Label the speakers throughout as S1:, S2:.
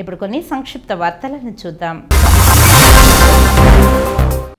S1: ఇప్పుడు కొన్ని సంక్షిప్త వార్తలను చూద్దాం.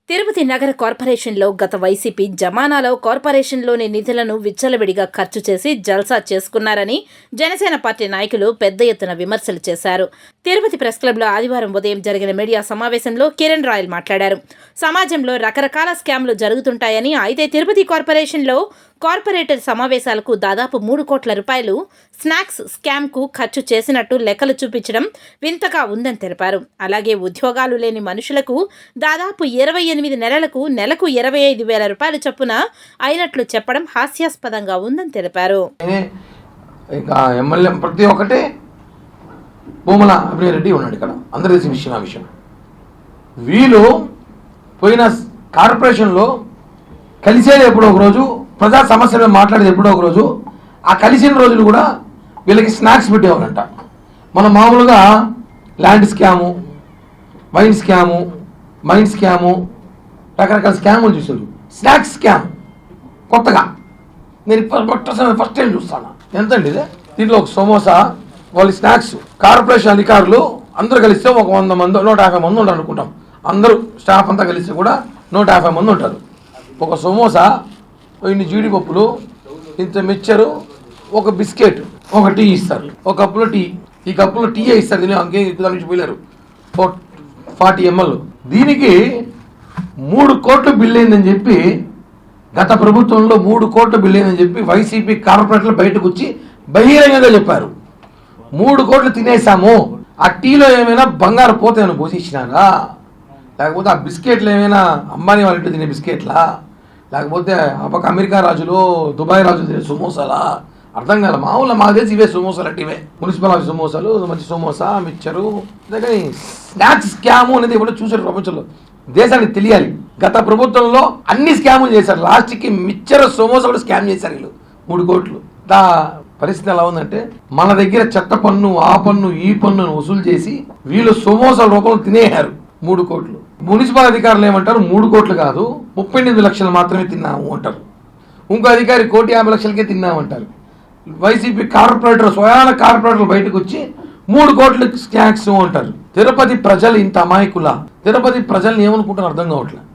S2: తిరుపతి నగర కార్పొరేషన్లో గత వైసీపీ జమానాలో కార్పొరేషన్లోని నిధులను విచ్చలవిడిగా ఖర్చు చేసి జల్సా చేసుకున్నారని జనసేన పార్టీ నాయకులు పెద్ద ఎత్తున విమర్శలు చేశారు. తిరుపతి ప్రెస్ క్లబ్లో ఆదివారం ఉదయం జరిగిన మీడియా సమావేశంలో కిరణ్ రాయల్ మాట్లాడారు. సమాజంలో రకరకాల స్కామ్లు జరుగుతుంటాయని, అయితే తిరుపతి కార్పొరేషన్లో కార్పొరేటర్ సమావేశాలకు దాదాపు 3 కోట్ల రూపాయలు స్నాక్స్ స్కామ్కు ఖర్చు చేసినట్టు లెక్కలు చూపించడం వింతగా ఉందని తెలిపారు. అలాగే ఉద్యోగాలు లేని మనుషులకు దాదాపు 28 నెలలకు నెలకు 25,000 రూపాయలు చొప్పున అయినట్లు చెప్పడం హాస్యాస్పదంగా ఉందని తెలిపారు.
S3: ఎమ్మెల్యే ప్రతి ఒక్కటే భూమల అభినయరెడ్డి ఉన్నాడు ఇక్కడ, అందరూ తెలిసిన విషయం. వీళ్ళు పోయిన కార్పొరేషన్లో కలిసేది ఎప్పుడో ఒక రోజు, ప్రజా సమస్యలు మాట్లాడేది ఎప్పుడో ఒక రోజు, ఆ కలిసిన రోజులు కూడా వీళ్ళకి స్నాక్స్ పెట్టేవారంట. మనం మామూలుగా land scam, wine scam, mind scam, రకరకాల స్కాములు చూసారు. స్నాక్స్ స్కామ్ కొత్తగా నేను ఫస్ట్ టైం చూస్తాను. ఎంతండి ఇది? దీంట్లో ఒక సమోసా, వాళ్ళు స్నాక్స్ కార్పొరేషన్ అధికారులు అందరూ కలిస్తే ఒక 100 మంది 150 మంది ఉంటారు అనుకుంటాం. అందరూ స్టాఫ్ అంతా కలిస్తే కూడా 150 మంది ఉంటారు. ఒక సమోసా, ఇన్ని జీడిపప్పులు, ఇంత మిక్చరు, ఒక బిస్కెట్, ఒక టీ ఇస్తారు. ఒక కప్పులో టీ, ఈ కప్పులో టీ ఇస్తారు. దీని ఇంకేం దాని నుంచి పోయారు 40 ml. దీనికి 3 కోట్ల బిల్లు అయిందని చెప్పి, గత ప్రభుత్వంలో 3 కోట్ల బిల్లు అయిందని చెప్పి వైసీపీ కార్పొరేటర్లు బయటకు వచ్చి బహిరంగంగా చెప్పారు. 3 కోట్లు తినేసాము. ఆ టీలో ఏమైనా బంగారు పోతే ఏమైనా పోసి ఇచ్చినారా, లేకపోతే ఆ బిస్కెట్లు ఏమైనా అంబానీ వాళ్ళ ఇంట్లో తినే బిస్కెట్లా, లేకపోతే ఒక అమెరికా రాజులు దుబాయ్ రాజులు తినే సమోసాలా, అర్థం కాదు. మామూలుగా మాకు తెలిసి ఇవే సమోసాలు అంటే ఇవే మున్సిపల్ ఆఫీస్ సమోసాలు, మంచి సమోసా, మిక్చరు. కానీ స్నాక్స్ స్కాము అనేది ఎప్పుడో చూసారు ప్రపంచంలో, దేశానికి తెలియాలి. గత ప్రభుత్వంలో అన్ని స్కాములు చేశారు. లాస్ట్కి మిక్చర్ సమోసా కూడా స్కామ్ చేశారు వీళ్ళు. 3 కోట్లు. పరిస్థితి ఎలా ఉందంటే, మన దగ్గర చెత్త పన్ను, ఆ పన్ను, ఈ పన్నును వసూలు చేసి వీళ్ళు సమోసాల రూపంలో తినేయారు 3 కోట్లు. మున్సిపల్ అధికారులు ఏమంటారు, 3 కోట్లు కాదు 38 లక్షలు మాత్రమే తిన్నాము అంటారు. ఇంకో అధికారి 1,50,00,000కే తిన్నామంటారు. వైసీపీ కార్పొరేటర్, స్వయాన కార్పొరేటర్లు బయటకు వచ్చి 3 కోట్ల స్నాక్స్ అంటారు. తిరుపతి ప్రజలు ఇంత అమాయకులా? తిరుపతి ప్రజల్ని ఏమనుకుంటారు అర్థం కావట్లేదు.